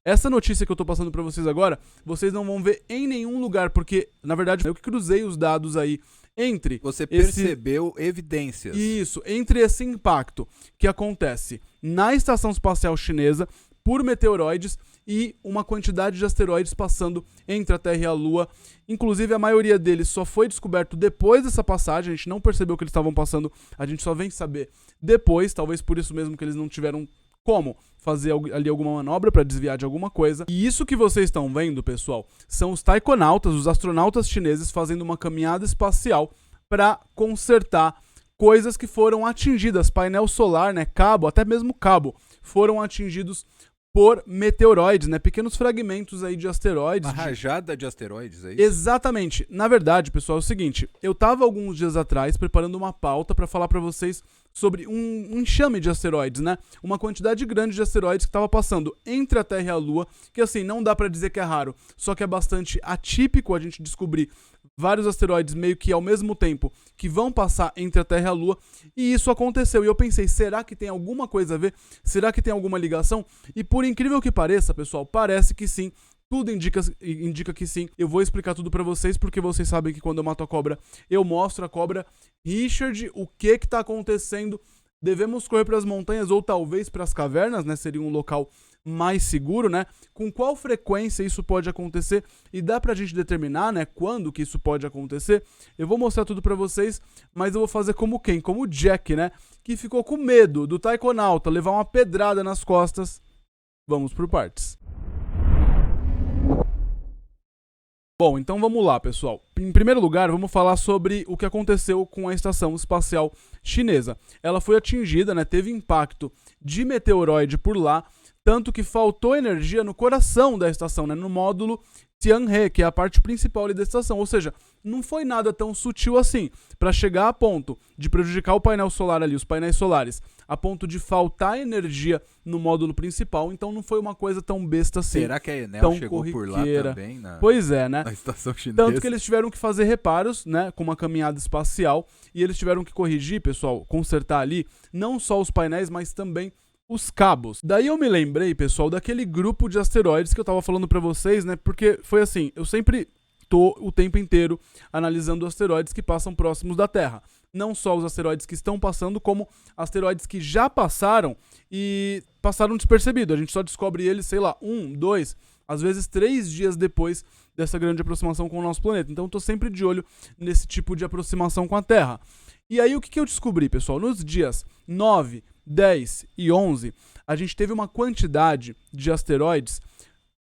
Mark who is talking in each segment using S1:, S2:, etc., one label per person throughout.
S1: Essa notícia que eu tô passando para vocês agora, vocês não vão ver em nenhum lugar, porque, na verdade, eu que cruzei os dados aí entre...
S2: Você percebeu evidências.
S1: Isso, entre esse impacto que acontece na estação espacial chinesa por meteoroides e uma quantidade de asteroides passando entre a Terra e a Lua. Inclusive, a maioria deles só foi descoberto depois dessa passagem, a gente não percebeu que eles estavam passando, a gente só vem saber depois, talvez por isso mesmo que eles não tiveram como fazer ali alguma manobra para desviar de alguma coisa. E isso que vocês estão vendo, pessoal, são os taikonautas, os astronautas chineses fazendo uma caminhada espacial para consertar coisas que foram atingidas, painel solar, né, cabo, até mesmo cabo, foram atingidos por meteoroides, né, pequenos fragmentos aí de asteroides.
S2: Uma rajada de asteroides, é isso?
S1: Exatamente. Na verdade, pessoal, é o seguinte, eu tava alguns dias atrás preparando uma pauta para falar para vocês sobre um enxame de asteroides, né? Uma quantidade grande de asteroides que estava passando entre a Terra e a Lua, que assim, não dá para dizer que é raro, só que é bastante atípico a gente descobrir vários asteroides meio que ao mesmo tempo que vão passar entre a Terra e a Lua, e isso aconteceu. E eu pensei, será que tem alguma coisa a ver? Será que tem alguma ligação? E por incrível que pareça, pessoal, parece que sim. Tudo indica que sim. Eu vou explicar tudo pra vocês, porque vocês sabem que quando eu mato a cobra, eu mostro a cobra. Richard, o que tá acontecendo? Devemos correr pras montanhas ou talvez pras cavernas, né? Seria um local mais seguro, né? Com qual frequência isso pode acontecer? E dá pra gente determinar, né? Quando que isso pode acontecer? Eu vou mostrar tudo pra vocês, mas eu vou fazer como quem? Como o Jack, né? Que ficou com medo do taikonauta levar uma pedrada nas costas. Vamos por partes. Bom, então vamos lá, pessoal. Em primeiro lugar, vamos falar sobre o que aconteceu com a estação espacial chinesa. Ela foi atingida, né, teve impacto de meteoroide por lá, tanto que faltou energia no coração da estação, né, no módulo Tianhe, que é a parte principal ali da estação. Ou seja, não foi nada tão sutil assim, para chegar a ponto de prejudicar o painel solar ali, os painéis solares, a ponto de faltar energia no módulo principal. Então não foi uma coisa tão besta assim.
S2: Será que a Enel chegou
S1: corriqueira
S2: por lá também?
S1: Pois é, né?
S2: Na estação chinesa.
S1: Tanto que eles tiveram que fazer reparos, né, com uma caminhada espacial, e eles tiveram que corrigir, pessoal, consertar ali, não só os painéis, mas também os cabos. Daí eu me lembrei, pessoal, daquele grupo de asteroides que eu tava falando pra vocês, né? Porque foi assim, eu sempre tô o tempo inteiro analisando asteroides que passam próximos da Terra. Não só os asteroides que estão passando, como asteroides que já passaram e passaram despercebido. A gente só descobre eles, sei lá, 1, 2, às vezes 3 dias depois dessa grande aproximação com o nosso planeta. Então eu tô sempre de olho nesse tipo de aproximação com a Terra. E aí o que eu descobri, pessoal? Nos dias 9, 10 e 11, a gente teve uma quantidade de asteroides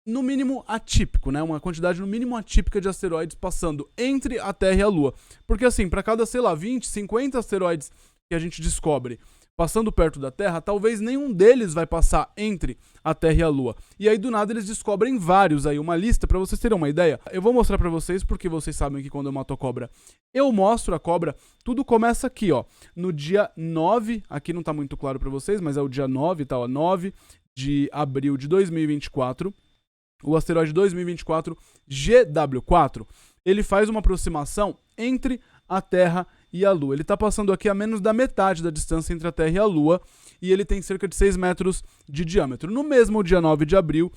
S1: no mínimo atípico, né? Uma quantidade no mínimo atípica de asteroides passando entre a Terra e a Lua. Porque assim, para cada, sei lá, 20, 50 asteroides que a gente descobre passando perto da Terra, talvez nenhum deles vai passar entre a Terra e a Lua. E aí do nada eles descobrem vários aí, uma lista para vocês terem uma ideia. Eu vou mostrar para vocês porque vocês sabem que quando eu mato a cobra, eu mostro a cobra. Tudo começa aqui, ó, no dia 9, aqui não tá muito claro para vocês, mas é o dia 9, tá, ó, 9 de abril de 2024. O asteroide 2024 GW4, ele faz uma aproximação entre a Terra e a Lua. Ele está passando aqui a menos da metade da distância entre a Terra e a Lua, e ele tem cerca de 6 metros de diâmetro. No mesmo dia 9 de abril,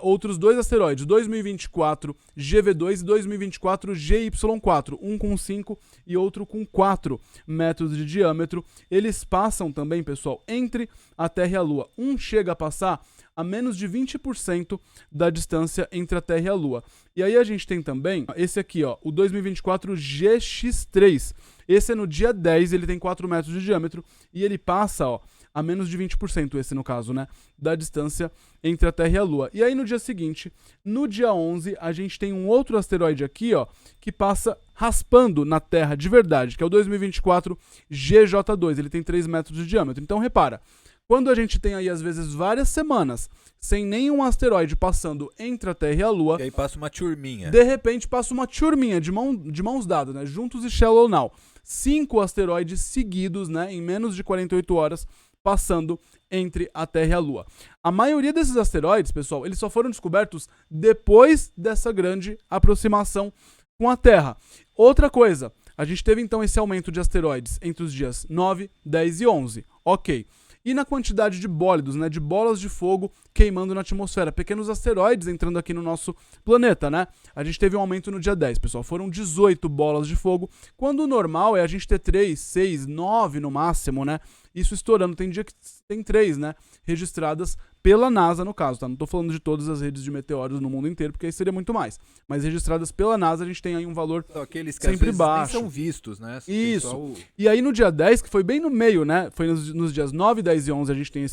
S1: outros dois asteroides, 2024 GV2 e 2024 GY4, um com 5 e outro com 4 metros de diâmetro. Eles passam também, pessoal, entre a Terra e a Lua. Um chega a passar a menos de 20% da distância entre a Terra e a Lua. E aí a gente tem também esse aqui, ó, o 2024 GX3. Esse é no dia 10, ele tem 4 metros de diâmetro e ele passa, ó, a menos de 20%, esse no caso, né, da distância entre a Terra e a Lua. E aí no dia seguinte, no dia 11, a gente tem um outro asteroide aqui, ó, que passa raspando na Terra de verdade, que é o 2024 GJ2, ele tem 3 metros de diâmetro. Então repara, quando a gente tem aí às vezes várias semanas sem nenhum asteroide passando entre a Terra e a Lua,
S2: e aí passa uma turminha.
S1: De repente passa uma turminha de mãos dadas, né, juntos e Shallow Now. 5 asteroides seguidos, né, em menos de 48 horas, passando entre a Terra e a Lua. A maioria desses asteroides, pessoal, eles só foram descobertos depois dessa grande aproximação com a Terra. Outra coisa, a gente teve então esse aumento de asteroides entre os dias 9, 10 e 11. Ok. e na quantidade de bólidos, né, de bolas de fogo queimando na atmosfera, pequenos asteroides entrando aqui no nosso planeta, né? A gente teve um aumento no dia 10, pessoal, foram 18 bolas de fogo, quando o normal é a gente ter 3, 6, 9 no máximo, né? Isso estourando, tem dia que tem 3, né, registradas pela NASA no caso, tá? Não tô falando de todas as redes de meteoros no mundo inteiro, porque aí seria muito mais. Mas registradas pela NASA, a gente tem aí um valor
S2: aqueles que
S1: sempre
S2: às vezes
S1: baixo.
S2: Nem são vistos, né?
S1: Isso. E aí no dia 10, que foi bem no meio, né? Foi nos dias 9, 10 e 11, a gente tem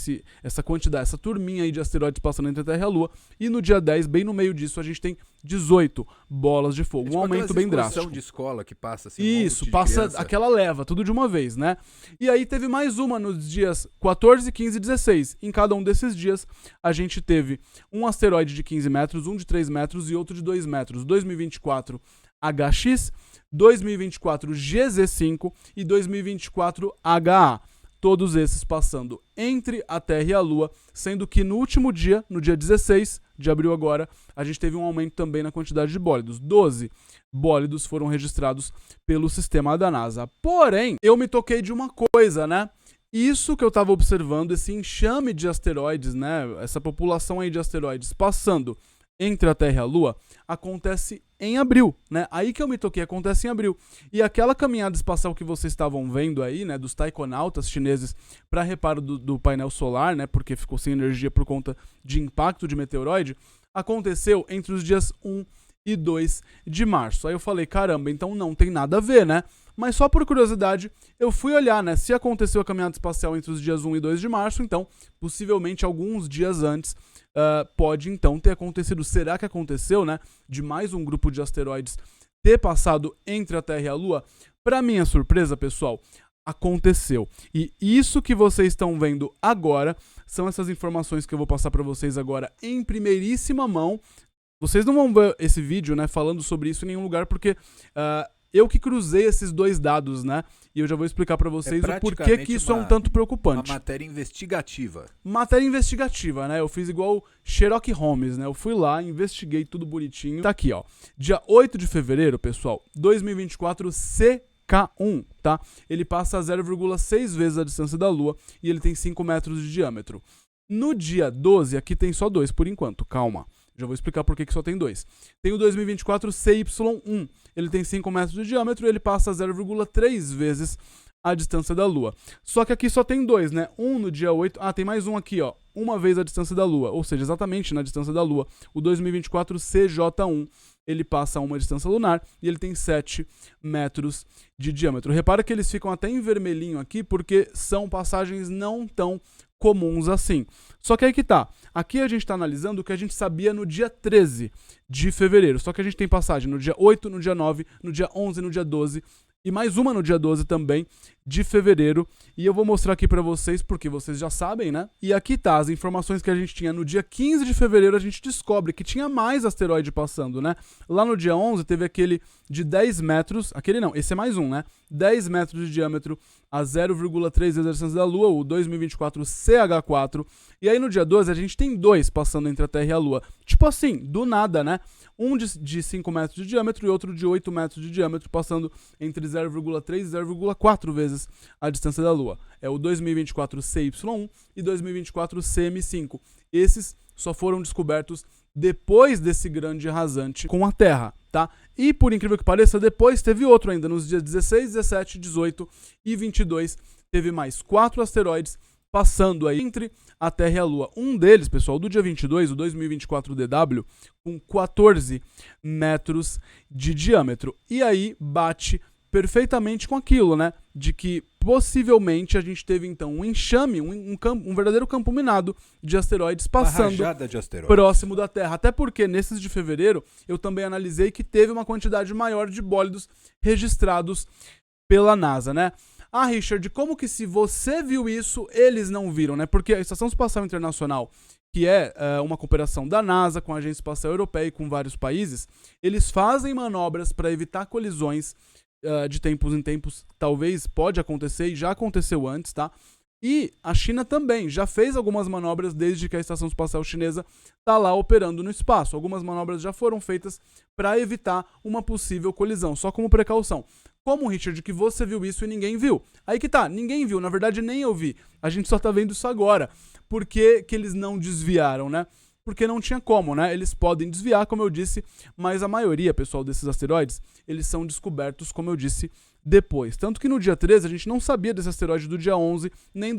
S1: essa quantidade, essa turminha aí de asteroides passando entre a Terra e a Lua. E no dia 10, bem no meio disso, a gente tem 18 bolas de fogo.
S2: É tipo
S1: um aumento bem drástico.
S2: De escola que passa assim,
S1: Isso,
S2: monte
S1: passa
S2: de
S1: aquela leva, tudo de uma vez, né? E aí teve mais uma nos dias 14, 15 e 16. Em cada um desses dias, a gente teve um asteroide de 15 metros, um de 3 metros e outro de 2 metros. 2024 HX, 2024 GZ5 e 2024 HA. Todos esses passando entre a Terra e a Lua, sendo que no último dia, no dia 16 de abril agora, a gente teve um aumento também na quantidade de bólidos. 12 bólidos foram registrados pelo sistema da NASA. Porém, eu me toquei de uma coisa, né? Isso que eu estava observando, esse enxame de asteroides, né? Essa população aí de asteroides passando entre a Terra e a Lua, acontece em abril, né? Aí que eu me toquei, acontece em abril. E aquela caminhada espacial que vocês estavam vendo aí, né, dos taikonautas chineses para reparo do painel solar, né, porque ficou sem energia por conta de impacto de meteoroide, aconteceu entre os dias 1 e 2 de março. Aí eu falei, caramba, então não tem nada a ver, né? Mas só por curiosidade, eu fui olhar, né, se aconteceu a caminhada espacial entre os dias 1 e 2 de março, então, possivelmente alguns dias antes, pode então ter acontecido. Será que aconteceu, né, de mais um grupo de asteroides ter passado entre a Terra e a Lua? Para minha surpresa, pessoal, aconteceu. E isso que vocês estão vendo agora são essas informações que eu vou passar para vocês agora em primeiríssima mão. Vocês não vão ver esse vídeo, né, falando sobre isso em nenhum lugar, porque eu que cruzei esses dois dados, né? E eu já vou explicar pra vocês o porquê que isso é um tanto preocupante.
S2: Uma matéria investigativa.
S1: Matéria investigativa, né? Eu fiz igual Sherlock Holmes, né? Eu fui lá, investiguei tudo bonitinho. Tá aqui, ó. Dia 8 de fevereiro, pessoal, 2024, CK1, tá? Ele passa a 0,6 vezes a distância da Lua e ele tem 5 metros de diâmetro. No dia 12, aqui tem só 2 por enquanto, calma. Já vou explicar por que só tem 2. Tem o 2024 CY1. Ele tem 5 metros de diâmetro e ele passa 0,3 vezes a distância da Lua. Só que aqui só tem 2, né? Um no dia 8. Ah, tem mais um aqui, ó. Uma vez a distância da Lua. Ou seja, exatamente na distância da Lua. O 2024 CJ1. Ele passa a uma distância lunar e ele tem 7 metros de diâmetro. Repara que eles ficam até em vermelhinho aqui porque são passagens não tão comuns assim. Só que aí que tá. Aqui a gente está analisando o que a gente sabia no dia 13 de fevereiro. Só que a gente tem passagem no dia 8, no dia 9, no dia 11, no dia 12 e mais uma no dia 12 também de fevereiro. E eu vou mostrar aqui pra vocês porque vocês já sabem, né? E aqui tá as informações que a gente tinha no dia 15 de fevereiro. A gente descobre que tinha mais asteroide passando, né? Lá no dia 11 teve aquele de 10 metros. Aquele não, esse é mais um, né? 10 metros de diâmetro a 0,3 vezes a distância da Lua, o 2024 CH4. E aí no dia 12 a gente tem 2 passando entre a Terra e a Lua. Tipo assim, do nada, né? Um de 5 metros de diâmetro e outro de 8 metros de diâmetro, passando entre 0,3 e 0,4 vezes a distância da Lua. É o 2024 CY1 e 2024 CM5. Esses só foram descobertos depois desse grande rasante com a Terra, tá? E por incrível que pareça, depois teve outro ainda, nos dias 16, 17, 18 e 22, teve mais 4 asteroides passando aí entre a Terra e a Lua. Um deles, pessoal, do dia 22, o 2024 DW, com 14 metros de diâmetro. E aí bate perfeitamente com aquilo, né? De que possivelmente a gente teve então um enxame, um verdadeiro campo minado de asteroides passando
S2: de asteroides
S1: próximo da Terra. Até porque nesses de fevereiro eu também analisei que teve uma quantidade maior de bólidos registrados pela NASA, né? Ah, Richard, como que se você viu isso, eles não viram, né? Porque a Estação Espacial Internacional, que é uma cooperação da NASA com a Agência Espacial Europeia e com vários países, eles fazem manobras para evitar colisões de tempos em tempos. Talvez pode acontecer e já aconteceu antes, tá? E a China também já fez algumas manobras desde que a Estação Espacial Chinesa está lá operando no espaço. Algumas manobras já foram feitas para evitar uma possível colisão, só como precaução. Como, Richard, que você viu isso e ninguém viu? Aí que tá, ninguém viu, na verdade nem eu vi. A gente só tá vendo isso agora. Por que que eles não desviaram, né? Porque não tinha como, né? Eles podem desviar, como eu disse, mas a maioria, pessoal, desses asteroides, eles são descobertos, como eu disse, depois. Tanto que no dia 13 a gente não sabia desse asteroide do dia 11, nem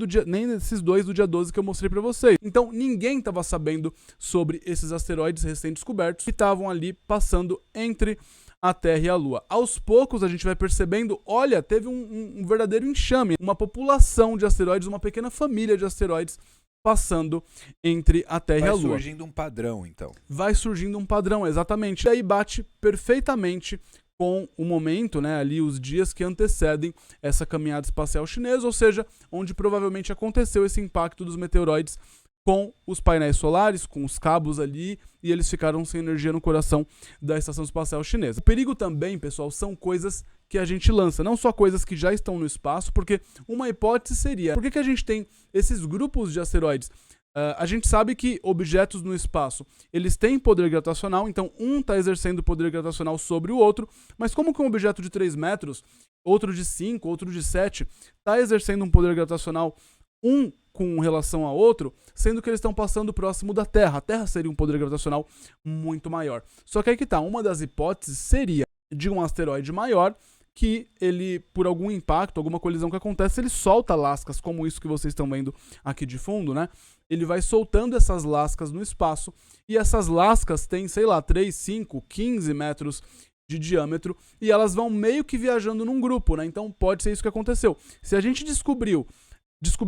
S1: desses dois do dia 12 que eu mostrei pra vocês. Então ninguém estava sabendo sobre esses asteroides recém-descobertos que estavam ali passando entre a Terra e a Lua. Aos poucos a gente vai percebendo, olha, teve um verdadeiro enxame, uma população de asteroides, uma pequena família de asteroides passando entre a Terra e a Lua.
S2: Vai surgindo um padrão, então.
S1: Vai surgindo um padrão, exatamente. E aí bate perfeitamente com o momento, né, ali os dias que antecedem essa caminhada espacial chinesa, ou seja, onde provavelmente aconteceu esse impacto dos meteoroides com os painéis solares, com os cabos ali, e eles ficaram sem energia no coração da Estação Espacial Chinesa. O perigo também, pessoal, são coisas que a gente lança, não só coisas que já estão no espaço, porque uma hipótese seria, por que a gente tem esses grupos de asteroides? A gente sabe que objetos no espaço, eles têm poder gravitacional, então um está exercendo poder gravitacional sobre o outro, mas como que um objeto de 3 metros, outro de 5, outro de 7, está exercendo um poder gravitacional um com relação a outro, sendo que eles estão passando próximo da Terra. A Terra seria um poder gravitacional muito maior. Só que aí que tá, uma das hipóteses seria de um asteroide maior, que ele, por algum impacto, alguma colisão que acontece, ele solta lascas, como isso que vocês estão vendo aqui de fundo, né? Ele vai soltando essas lascas no espaço, e essas lascas têm, sei lá, 3, 5, 15 metros de diâmetro, e elas vão meio que viajando num grupo, né? Então pode ser isso que aconteceu. Se a gente descobrir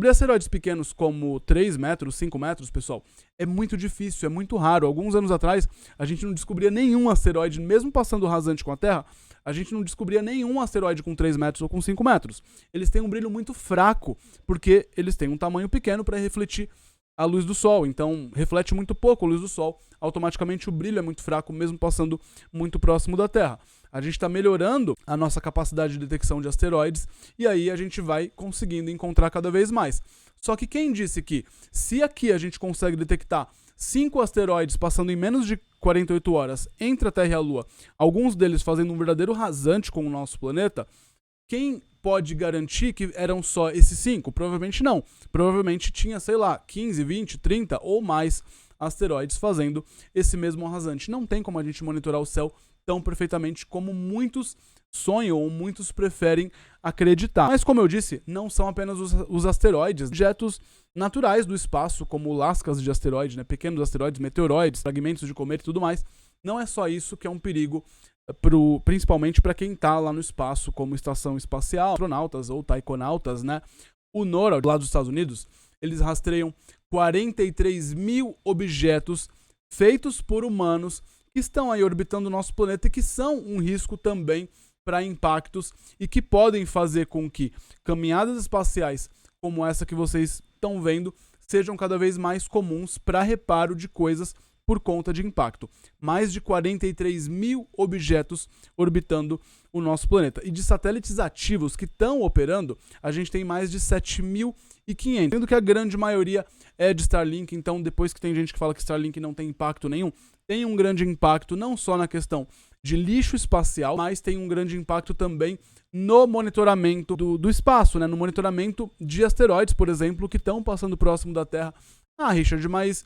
S1: asteroides pequenos como 3 metros, 5 metros, pessoal, é muito difícil, é muito raro. Alguns anos atrás, a gente não descobria nenhum asteroide, mesmo passando rasante com a Terra, a gente não descobria nenhum asteroide com 3 metros ou com 5 metros. Eles têm um brilho muito fraco, porque eles têm um tamanho pequeno para refletir a luz do Sol, então reflete muito pouco a luz do Sol, automaticamente o brilho é muito fraco, mesmo passando muito próximo da Terra. A gente está melhorando a nossa capacidade de detecção de asteroides, e aí a gente vai conseguindo encontrar cada vez mais. Só que quem disse que, se aqui a gente consegue detectar 5 asteroides passando em menos de 48 horas entre a Terra e a Lua, alguns deles fazendo um verdadeiro rasante com o nosso planeta, quem pode garantir que eram só esses 5? Provavelmente não. Provavelmente tinha, sei lá, 15, 20, 30 ou mais asteroides fazendo esse mesmo rasante. Não tem como a gente monitorar o céu tão perfeitamente como muitos sonham ou muitos preferem acreditar. Mas como eu disse, não são apenas os asteroides, objetos naturais do espaço, como lascas de asteroides, né, pequenos asteroides, meteoroides, fragmentos de cometa e tudo mais. Não é só isso que é um perigo, principalmente para quem está lá no espaço, como estação espacial, astronautas ou taikonautas, né? O NORAD, lá dos Estados Unidos, eles rastreiam 43 mil objetos feitos por humanos que estão aí orbitando o nosso planeta e que são um risco também para impactos e que podem fazer com que caminhadas espaciais como essa que vocês estão vendo sejam cada vez mais comuns para reparo de coisas por conta de impacto. Mais de 43 mil objetos orbitando o nosso planeta. E de satélites ativos que estão operando, a gente tem mais de 7.500. Sendo que a grande maioria é de Starlink, então depois que tem gente que fala que Starlink não tem impacto nenhum, tem um grande impacto não só na questão de lixo espacial, mas tem um grande impacto também no monitoramento do espaço, né? No monitoramento de asteroides, por exemplo, que estão passando próximo da Terra. Ah, Richard, mas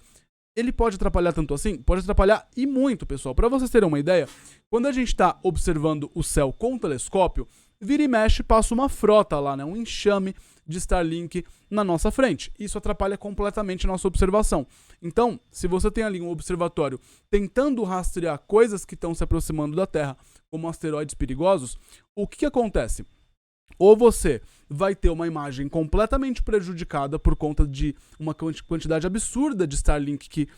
S1: ele pode atrapalhar tanto assim? Pode atrapalhar e muito, pessoal. Para vocês terem uma ideia, quando a gente está observando o céu com o telescópio, vira e mexe, passa uma frota lá, né? Um enxame de Starlink na nossa frente. Isso atrapalha completamente a nossa observação. Então, se você tem ali um observatório tentando rastrear coisas que estão se aproximando da Terra, como asteroides perigosos, o que acontece? Ou você vai ter uma imagem completamente prejudicada por conta de uma quantidade absurda de Starlink que,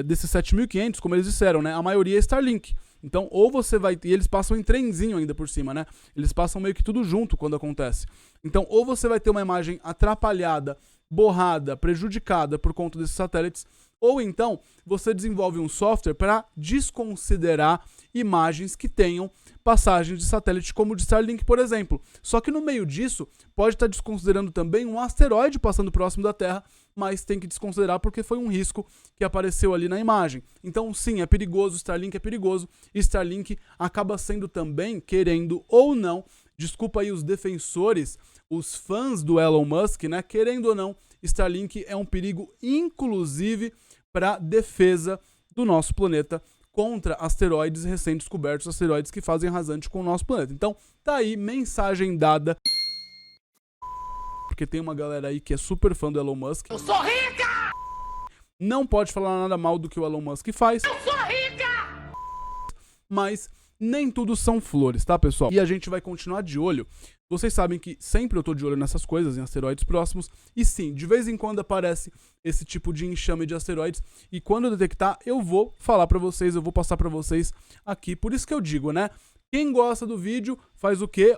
S1: desses 7.500, como eles disseram, né? A maioria é Starlink. Então, ou você vai... E eles passam em trenzinho ainda por cima, né? Eles passam meio que tudo junto quando acontece. Então, ou você vai ter uma imagem atrapalhada, borrada, prejudicada por conta desses satélites, ou então você desenvolve um software para desconsiderar imagens que tenham passagens de satélite, como o de Starlink, por exemplo. Só que no meio disso, pode estar desconsiderando também um asteroide passando próximo da Terra, mas tem que desconsiderar porque foi um risco que apareceu ali na imagem. Então, sim, é perigoso, Starlink é perigoso, e Starlink acaba sendo também, querendo ou não, Desculpa aí os defensores, os fãs do Elon Musk, né? Querendo ou não, Starlink é um perigo, inclusive, para defesa do nosso planeta contra asteroides recém-descobertos, asteroides que fazem rasante com o nosso planeta. Então, tá aí, mensagem dada. Porque tem uma galera aí que é super fã do Elon Musk.
S3: Eu sou rica!
S1: Não pode falar nada mal do que o Elon Musk faz.
S3: Eu sou rica!
S1: Mas nem tudo são flores, tá, pessoal? E a gente vai continuar de olho. Vocês sabem que sempre eu tô de olho nessas coisas, em asteroides próximos. E sim, de vez em quando aparece esse tipo de enxame de asteroides. E quando eu detectar, eu vou falar pra vocês, eu vou passar pra vocês aqui. Por isso que eu digo, né? Quem gosta do vídeo, faz o quê?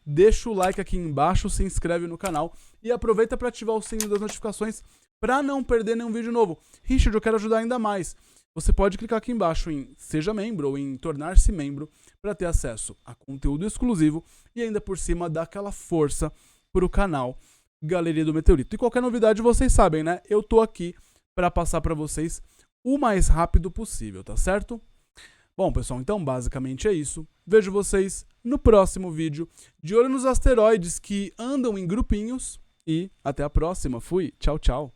S1: Deixa o like aqui embaixo, se inscreve no canal. E aproveita pra ativar o sininho das notificações pra não perder nenhum vídeo novo. Richard, eu quero ajudar ainda mais. Você pode clicar aqui embaixo em Seja Membro ou em Tornar-se Membro para ter acesso a conteúdo exclusivo e ainda por cima dar aquela força pro canal Galeria do Meteorito. E qualquer novidade vocês sabem, né? Eu tô aqui para passar para vocês o mais rápido possível, tá certo? Bom, pessoal, então basicamente é isso. Vejo vocês no próximo vídeo. De olho nos asteroides que andam em grupinhos e até a próxima. Fui, tchau, tchau.